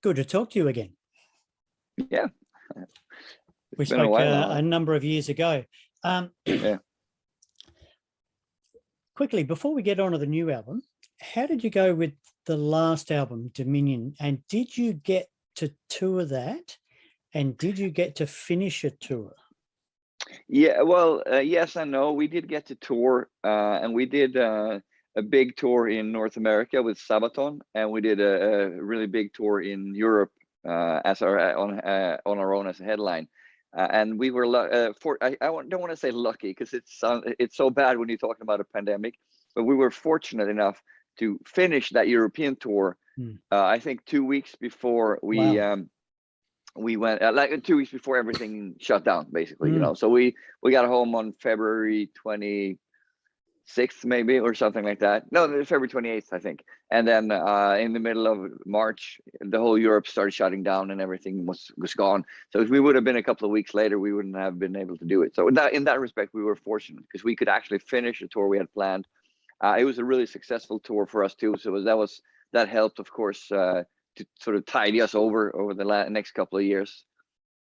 Good to talk to you again. Yeah. We spoke a number of years ago. Yeah. Quickly, before we get on to the new album, how did you go with the last album, Dominion? And did you get to tour that? And did you get to finish a tour? Yeah, well, yes and no. We did get to tour, and we did a big tour in North America with Sabaton, and we did a really big tour in Europe as on our own as a headline. And we were don't want to say lucky, because it's so bad when you're talking about a pandemic, but we were fortunate enough to finish that European tour. I think 2 weeks before we went, like 2 weeks before everything shut down, basically. You know, so we got home on February 26th, maybe, or something like that. No, February 28th, I think. And then in the middle of March, the whole Europe started shutting down and everything was gone. So if we would have been a couple of weeks later, we wouldn't have been able to do it. So in that respect, we were fortunate, because we could actually finish the tour we had planned. It was a really successful tour for us too. So that helped, of course, to sort of tidy us over the next couple of years.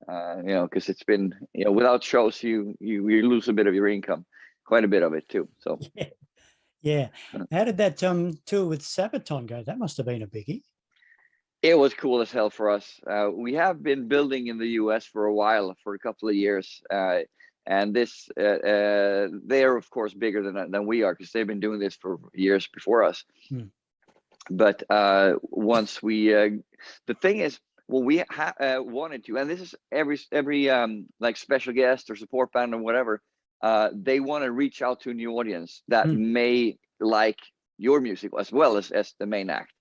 You know, because it's been, you know, without shows, you lose a bit of your income. Quite a bit of it too. So yeah. How did that tour with Sabaton go? That must have been a biggie. It was cool as hell for us. We have been building in the US for a while, for a couple of years, and this they are of course bigger than we are, because they've been doing this for years before us. But once we the thing is, well, we wanted to, and this is every like special guest or support band or whatever. They want to reach out to a new audience that may like your music as well as the main act.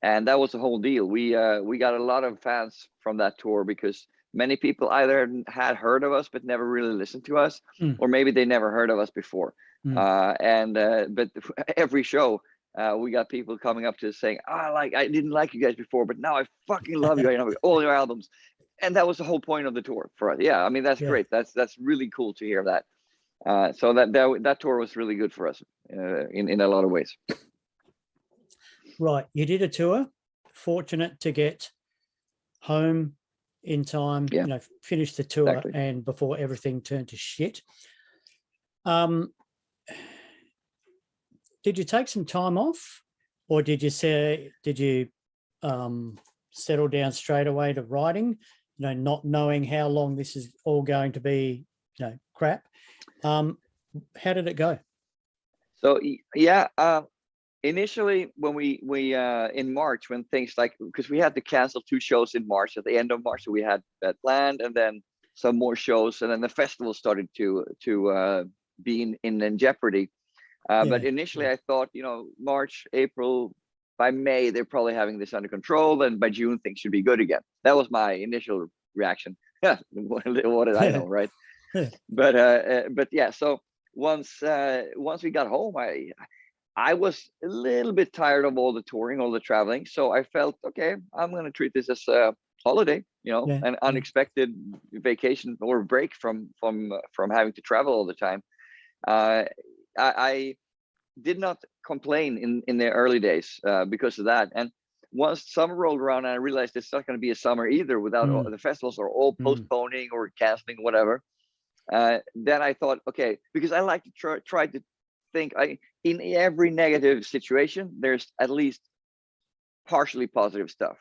And that was the whole deal. We got a lot of fans from that tour, because many people either had heard of us but never really listened to us, or maybe they never heard of us before. But every show, we got people coming up to us saying, I didn't like you guys before, but now I fucking love you. I know all your albums. And that was the whole point of the tour for us. Yeah, I mean, that's great. That's really cool to hear that. So that tour was really good for us in a lot of ways. Right, you did a tour, fortunate to get home in time, you know, finish the tour and before everything turned to shit. Did you take some time off, or did you settle down straight away to writing, you know, not knowing how long this is all going to be, you know, crap? How did it go? So initially when we in March, when things because we had to cancel 2 shows in March, at the end of March, so we had that planned, and then some more shows, and then the festival started to be in jeopardy. But initially I thought, you know, March, April, by May they're probably having this under control, and by June things should be good again. That was my initial reaction. What did I know, right? But yeah, so once we got home, I was a little bit tired of all the touring, all the traveling. So I felt, okay, I'm going to treat this as a holiday, you know, an unexpected vacation or break from having to travel all the time. I did not complain in the early days because of that. And once summer rolled around, I realized it's not going to be a summer either without the festivals are all postponing or canceling, whatever. Then I thought, okay, because I like to try to think, in every negative situation, there's at least partially positive stuff.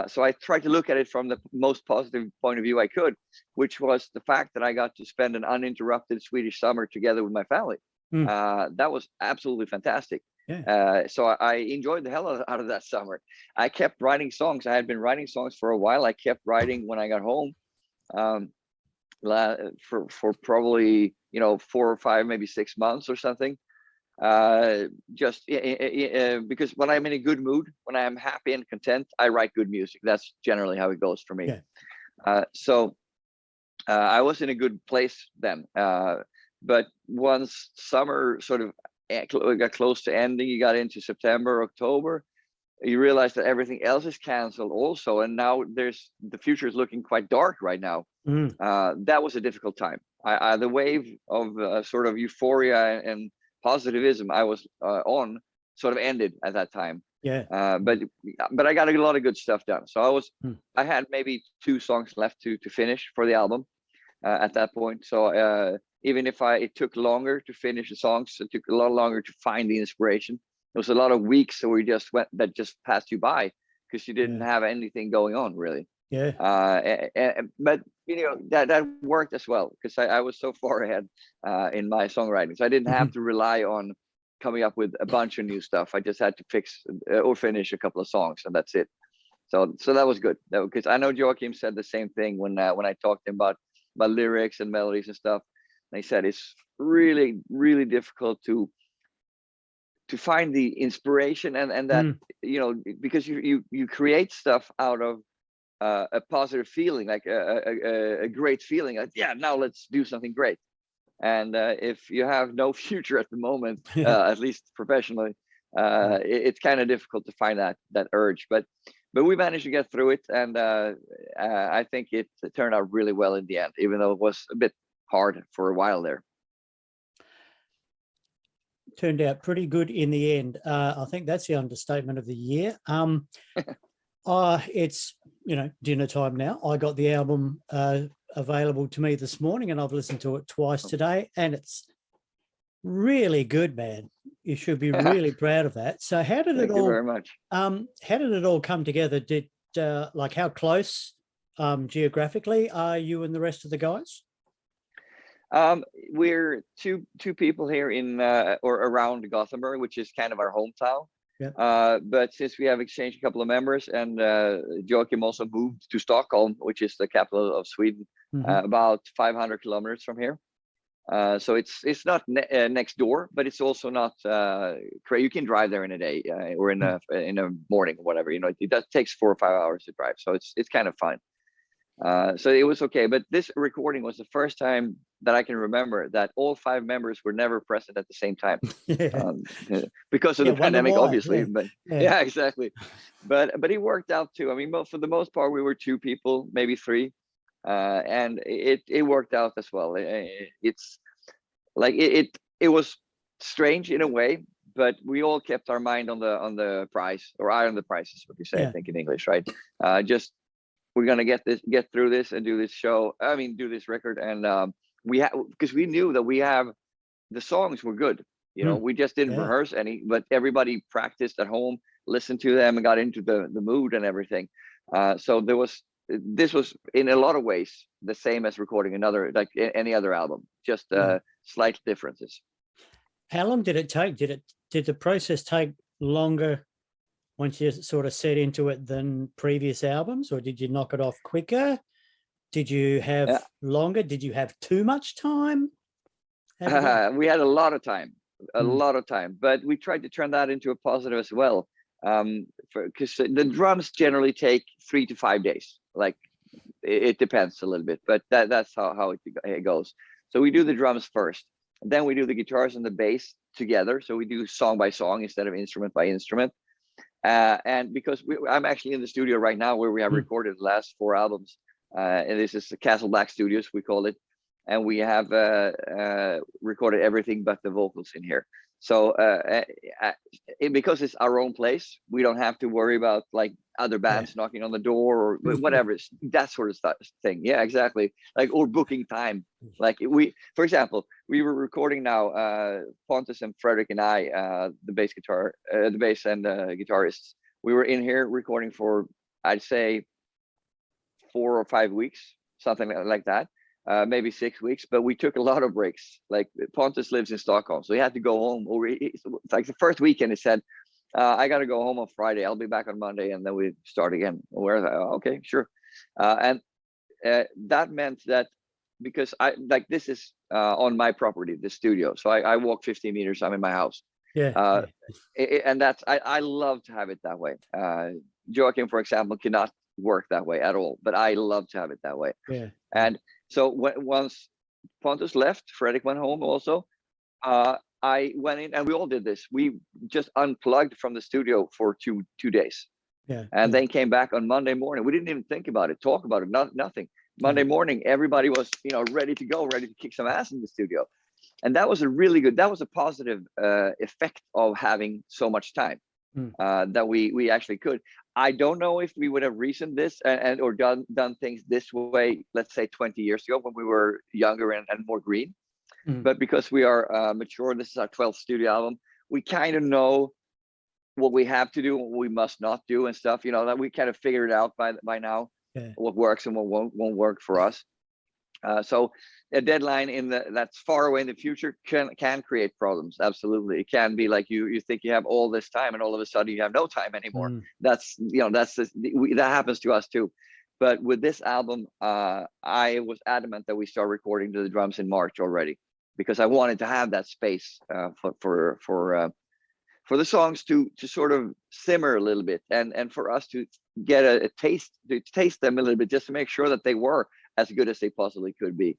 So I tried to look at it from the most positive point of view I could, which was the fact that I got to spend an uninterrupted Swedish summer together with my family. That was absolutely fantastic. So I enjoyed the hell out of that summer. I kept writing songs. I had been writing songs for a while. I kept writing when I got home. For probably, you know, 4 or 5, maybe 6 months or something. Just because when I'm in a good mood, when I am happy and content, I write good music. That's generally how it goes for me. So I was in a good place then. But once summer sort of got close to ending, you got into September, October, you realize that everything else is canceled also, and now the future is looking quite dark right now. That was a difficult time. The wave of sort of euphoria and positivism I was on sort of ended at that time. Yeah. But I got a lot of good stuff done. So I had maybe 2 songs left to finish for the album at that point. So even if it took longer to finish the songs, it took a lot longer to find the inspiration. There was a lot of weeks where that just passed you by because you didn't have anything going on really. Yeah. But that worked as well because I was so far ahead in my songwriting, so I didn't have to rely on coming up with a bunch of new stuff. I just had to fix or finish a couple of songs, and that's it. So that was good because I know Joachim said the same thing when I talked to him about lyrics and melodies and stuff. And he said it's really, really difficult to find the inspiration and that because you create stuff out of a positive feeling, like a great feeling, like now let's do something great. And if you have no future at the moment, at least professionally, it's kind of difficult to find that urge. But we managed to get through it, and I think it turned out really well in the end, even though it was a bit hard for a while there. Turned out pretty good in the end. I think that's the understatement of the year. It's dinner time now. I got the album available to me this morning, and I've listened to it twice today, and it's really good, man. You should be really proud of that. So how did Thank you very much. How did it all come together? Did like how close geographically are you and the rest of the guys? We're two people here in or around Gothenburg, which is kind of our hometown. Yeah. But since we have exchanged a couple of members, and Joachim also moved to Stockholm, which is the capital of Sweden, about 500 kilometers from here. So it's not next door, but it's also not you can drive there in a day or in a morning or whatever. It takes 4 or 5 hours to drive, so it's kind of fun. So it was okay, but this recording was the first time that I can remember that all 5 members were never present at the same time. Because of the pandemic, obviously. Yeah. But yeah, exactly. But it worked out too. I mean, for the most part, we were 2 people, maybe 3, and it worked out as well. It's like it was strange in a way, but we all kept our mind on the prize, or eye on the prize is what you say, I think, in English, right? Just we're gonna get through this and do this show. I mean, do this record, and because we knew that the songs were good. We just didn't rehearse any, but everybody practiced at home, listened to them, and got into the mood and everything. So this was in a lot of ways the same as recording any other album, just slight differences. How long did it take? Did the process take longer once you sort of set into it than previous albums, or did you knock it off quicker? Did you have longer? Did you have too much time? We had a lot of time, but we tried to turn that into a positive as well. Because the drums generally take 3 to 5 days. Like it depends a little bit, but that's how it goes. So we do the drums first, then we do the guitars and the bass together. So we do song by song instead of instrument by instrument. And because I'm actually in the studio right now where we have recorded the last 4 albums, and this is the Castle Black Studios, we call it, and we have recorded everything but the vocals in here. So because it's our own place, we don't have to worry about like other bands knocking on the door or whatever, that sort of thing. Yeah, exactly. Like, or booking time. Like for example, we were recording now, Pontus and Frederick and I, the bass and guitarists. We were in here recording for, I'd say, 4 or 5 weeks, something like that. Maybe 6 weeks, but we took a lot of breaks. Like Pontus lives in Stockholm, so he had to go home. Or it's like the first weekend, he said, "I got to go home on Friday. I'll be back on Monday," and then we start again. Where okay, sure, and that meant that because this is on my property, the studio, so I walk 50 meters. I'm in my house. And that's I love to have it that way. Joachim, for example, cannot work that way at all, but I love to have it that way. And so once Pontus left, Fredrik went home also. I went in, and we all did this. We just unplugged from the studio for two days, and then came back on Monday morning. We didn't even think about it, talk about it, nothing. Monday morning, everybody was ready to go, ready to kick some ass in the studio, and that was a positive effect of having so much time. that we actually could. I don't know if we would have reasoned this or done things this way, let's say 20 years ago when we were younger and more green. But because we are mature, this is our 12th studio album, we kind of know what we have to do and what we must not do and stuff, that we kind of figured out by now, what works and what won't work for us. So a deadline that's far away in the future can create problems. Absolutely. It can be like you think you have all this time and all of a sudden you have no time anymore. That happens to us too. But with this album, I was adamant that we start recording to the drums in March already, because I wanted to have that space for the songs to sort of simmer a little bit, and for us to get a taste, to taste them a little bit, just to make sure that they were as good as they possibly could be.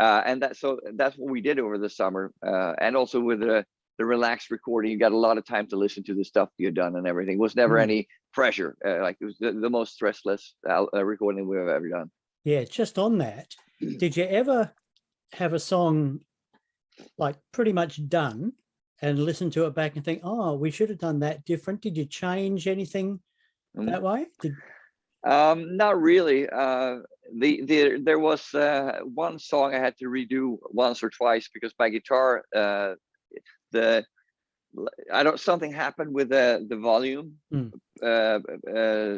And that's what we did over the summer. And also with the relaxed recording, you got a lot of time to listen to the stuff you've done, and everything. It was never any pressure. Like it was the most stressless recording we've ever done. Yeah, just on that, did you ever have a song like pretty much done and listen to it back and think, oh, we should have done that different? Did you change anything that way? Not really. There was one song I had to redo once or twice because my guitar, something happened with the volume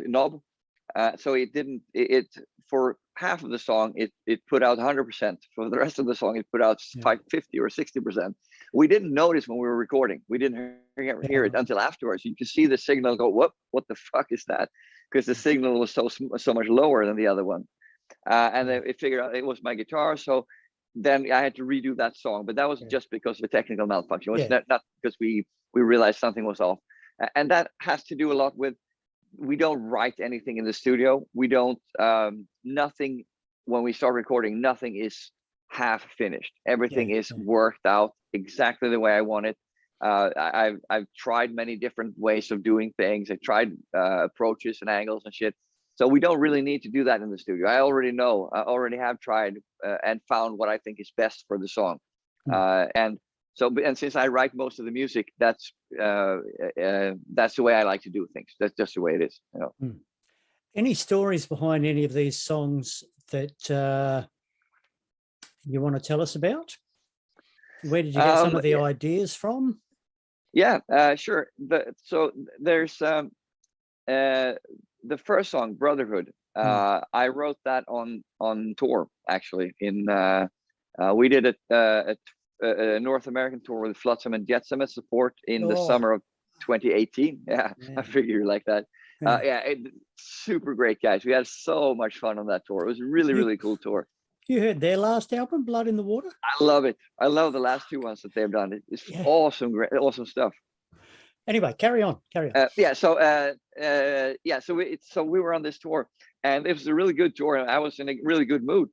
knob, so it didn't. For half of the song it put out 100%. For the rest of the song it put out 50 or 60%. We didn't notice when we were recording. We didn't hear it until afterwards. You can see the signal go, what the fuck is that? Because the signal was so much lower than the other one. And then it figured out it was my guitar. So then I had to redo that song. But that was just because of a technical malfunction. It was not because we realized something was off. And that has to do a lot with, we don't write anything in the studio. We don't, nothing, when we start recording, nothing is half finished. Everything is worked out exactly the way I want it. I've tried many different ways of doing things. I tried approaches and angles and shit. So we don't really need to do that in the studio. I already have tried and found what I think is best for the song. And since I write most of the music, that's the way I like to do things. That's just the way it is. Any stories behind any of these songs that you want to tell us about? Where did you get some of the ideas from? Yeah, sure. So there's the first song, Brotherhood. I wrote that on tour, actually. We did a North American tour with Flotsam and Jetsam as support in the summer of 2018. Yeah, I figure like that. Super great guys. We had so much fun on that tour. It was a really cool tour. You heard their last album, Blood in the Water? I love it. I love the last two ones that they've done. It's awesome, great, awesome stuff. Anyway, carry on. So we were on this tour, and it was a really good tour, and I was in a really good mood.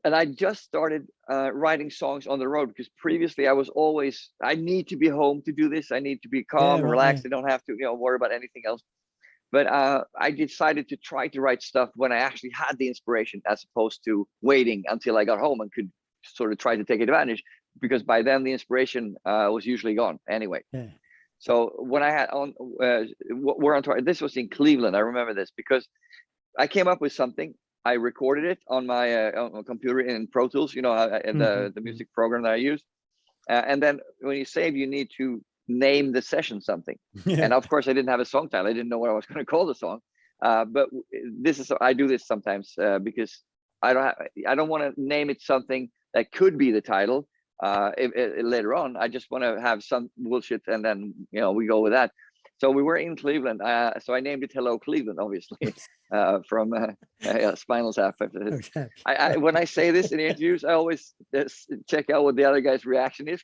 And I just started writing songs on the road, because previously I need to be home to do this. I need to be calm, relaxed. I don't have to, worry about anything else. But I decided to try to write stuff when I actually had the inspiration, as opposed to waiting until I got home and could sort of try to take advantage, because by then the inspiration was usually gone anyway. So when I had we're on tour, this was in Cleveland. I remember this because I came up with something. I recorded it on my computer in Pro Tools, the music program that I use. And then when you save, you need to name the session something. And of course I didn't have a song title. I didn't know what I was going to call the song. But I do this sometimes because I don't want to name it something that could be the title later on. I just want to have some bullshit, and then we go with that. So we were in Cleveland, so I named it Hello Cleveland, obviously, from Spinal Tap. When I say this in interviews, I always check out what the other guy's reaction is.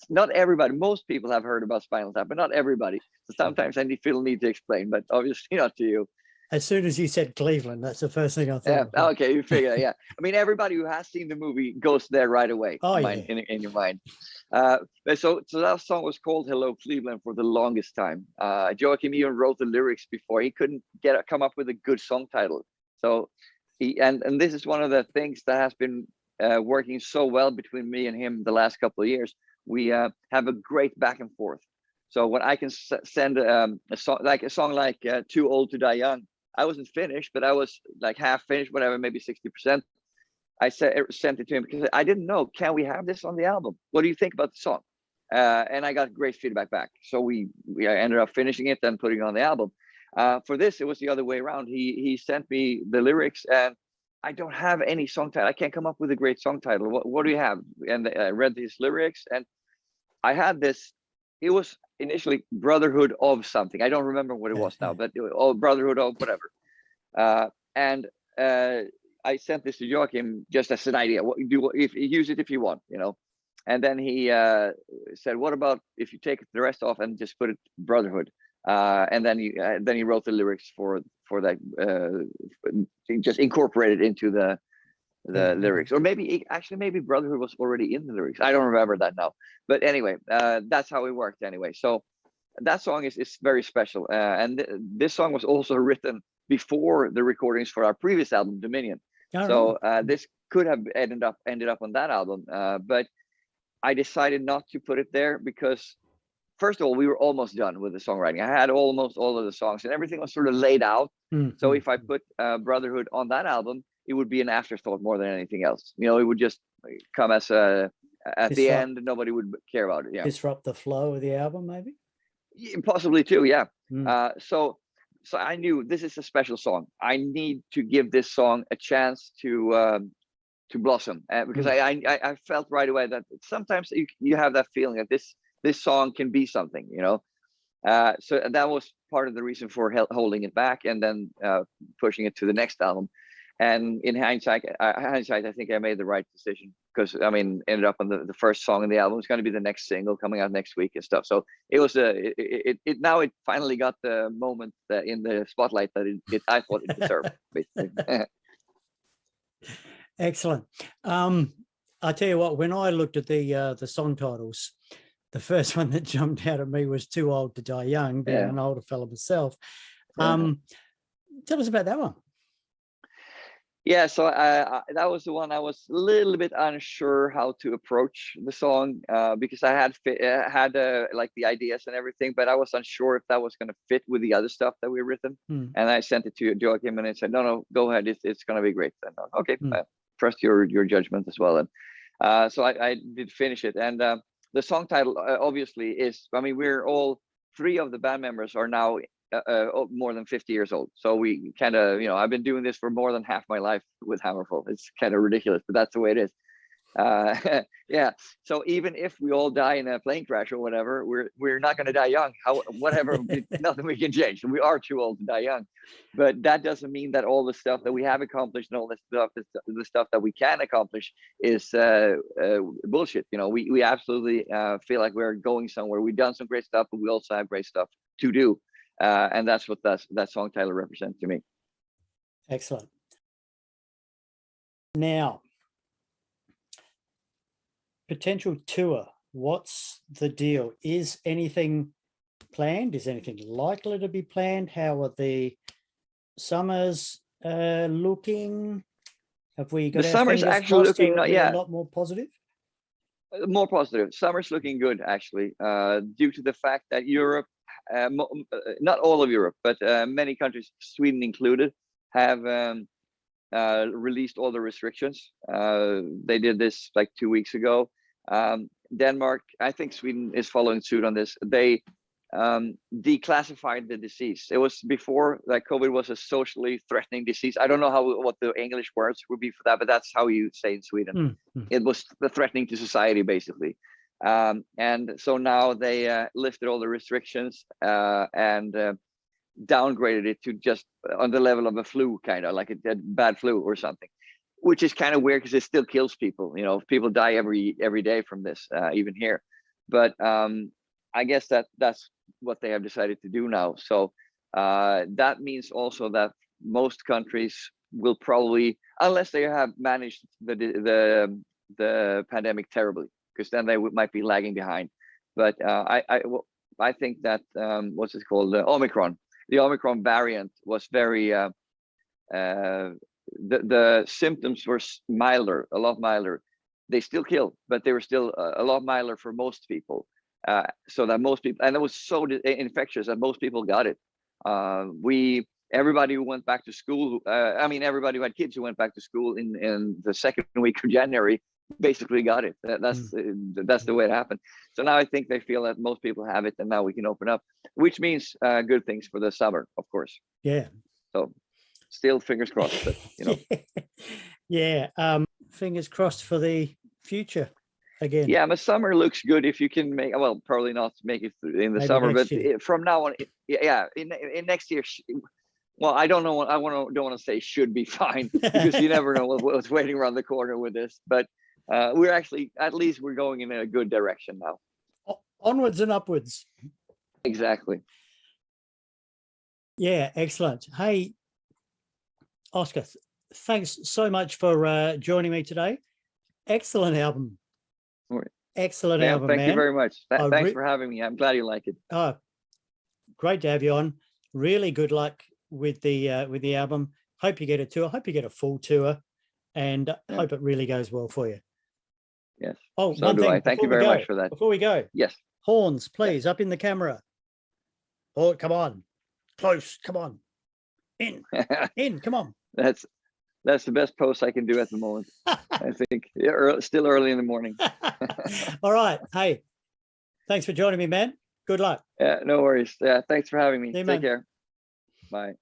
Not everybody, most people have heard about Spinal Tap, but not everybody. So sometimes I feel need to explain, but obviously not to you. As soon as you said Cleveland, that's the first thing I thought. Yeah, okay, you figure that, yeah. I mean, everybody who has seen the movie goes there right away in your mind. So that song was called Hello Cleveland for the longest time. Joachim even wrote the lyrics before. He couldn't come up with a good song title. So and this is one of the things that has been working so well between me and him the last couple of years. We have a great back and forth. So when I can send a song like Too Old to Die Young, I wasn't finished, but I was like half finished, whatever, maybe 60%. I sent it to him because I didn't know, can we have this on the album? What do you think about the song? And I got great feedback back. So we ended up finishing it and putting it on the album. For this, it was the other way around. He sent me the lyrics, and I don't have any song title. I can't come up with a great song title. What do you have? And I read these lyrics, and I had this. It was initially Brotherhood of something. I don't remember what it was now, but Brotherhood of whatever. And I sent this to Joachim just as an idea. What do if use it if you want, you know. And then he said, "What about if you take the rest off and just put it Brotherhood?" And then he wrote the lyrics for that. He just incorporated into the lyrics, or maybe Brotherhood was already in the lyrics. I don't remember that now. But anyway, that's how it worked. Anyway, so that song is very special, and this song was also written before the recordings for our previous album, Dominion. So this could have ended up on that album, but I decided not to put it there because, first of all, we were almost done with the songwriting. I had almost all of the songs, and everything was sort of laid out. So if I put Brotherhood on that album, it would be an afterthought more than anything else. You know, it would just come as at the end. Nobody would care about it. Yeah, disrupt the flow of the album, maybe. Possibly too. Yeah. So I knew this is a special song. I need to give this song a chance to blossom, because I felt right away that sometimes you have that feeling that this song can be something, you know. So that was part of the reason for holding it back and then pushing it to the next album. And in hindsight, I think I made the right decision, because I mean, ended up on the first song in the album. It's going to be the next single coming out next week and stuff. So it was now it finally got the moment in the spotlight that I thought it deserved, basically. Excellent. I tell you what, when I looked at the song titles, the first one that jumped out at me was Too Old to Die Young, being an older fellow myself. Tell us about that one. Yeah, so that was the one I was a little bit unsure how to approach the song, because I had like the ideas and everything, but I was unsure if that was going to fit with the other stuff that we written. And I sent it to Joachim, and he said, "No, go ahead. It's going to be great." And okay, trust your judgment as well. And so I did finish it, and the song title obviously is. I mean, we're all three of the band members are now more than 50 years old. So we kind of, you know, I've been doing this for more than half my life with HammerFall. It's kind of ridiculous, but that's the way it is. Yeah. So even if we all die in a plane crash or whatever, we're not going to die young. Whatever, nothing we can change. We are too old to die young, but that doesn't mean that all the stuff that we have accomplished and all the stuff that we can accomplish is bullshit. You know, we absolutely feel like we're going somewhere. We've done some great stuff, but we also have great stuff to do. And that's what that song title represents to me. Excellent. Now, potential tour. What's the deal? Is anything planned? Is anything likely to be planned? How are the summers looking? Have we got the summer's actually looking a lot more positive? More positive. Summer's looking good, actually, due to the fact that Europe, not all of Europe, but many countries, Sweden included, have released all the restrictions. They did this like 2 weeks ago. Denmark, I think Sweden is following suit on this. They declassified the disease. It was before that COVID was a socially threatening disease. I don't know what the English words would be for that, but that's how you say in Sweden. It was threatening to society, basically. And so now they lifted all the restrictions and downgraded it to just on the level of a flu, kind of like a bad flu or something, which is kind of weird because it still kills people. You know, people die every day from this, even here. But I guess that's what they have decided to do now. So that means also that most countries will probably, unless they have managed the pandemic terribly, because then they might be lagging behind. But I think that what's it called, the Omicron variant was very the symptoms were milder, a lot milder. They still kill, but they were still a lot milder for most people. so that most people, and it was so infectious that most people got it. Everybody who went back to school, I mean, everybody who had kids who went back to school in the second week of January basically got it. That's the way it happened. So now I think they feel that most people have it, and now we can open up, which means good things for the summer, of course. Yeah. So still fingers crossed, but you know. Yeah. Fingers crossed for the future again. Yeah, the summer looks good if you can make, well, probably not make it in the Maybe summer, next but year. from now on, yeah, in next year. Well, I don't know. Don't want to say should be fine, because you never know what's waiting around the corner with this. But we're actually, at least we're going in a good direction now. Onwards and upwards. Exactly. Yeah, excellent. Hey, Oscar, thanks so much for joining me today. Excellent album. Excellent album, thank man. you very much. Thanks for having me. I'm glad you like it. Oh, great to have you on. Really good luck with the album. Hope you get a tour. Hope you get a full tour, and hope it really goes well for you. Yes. Oh, so one do thing. I. Thank you very much for that. Before we go, yes. Horns, please, up in the camera. Oh, come on, close. Come on, in. Come on. That's the best post I can do at the moment. I think still early in the morning. All right. Hey, thanks for joining me, man. Good luck. Yeah, no worries. Yeah, thanks for having me. See you, Take man. care. Bye.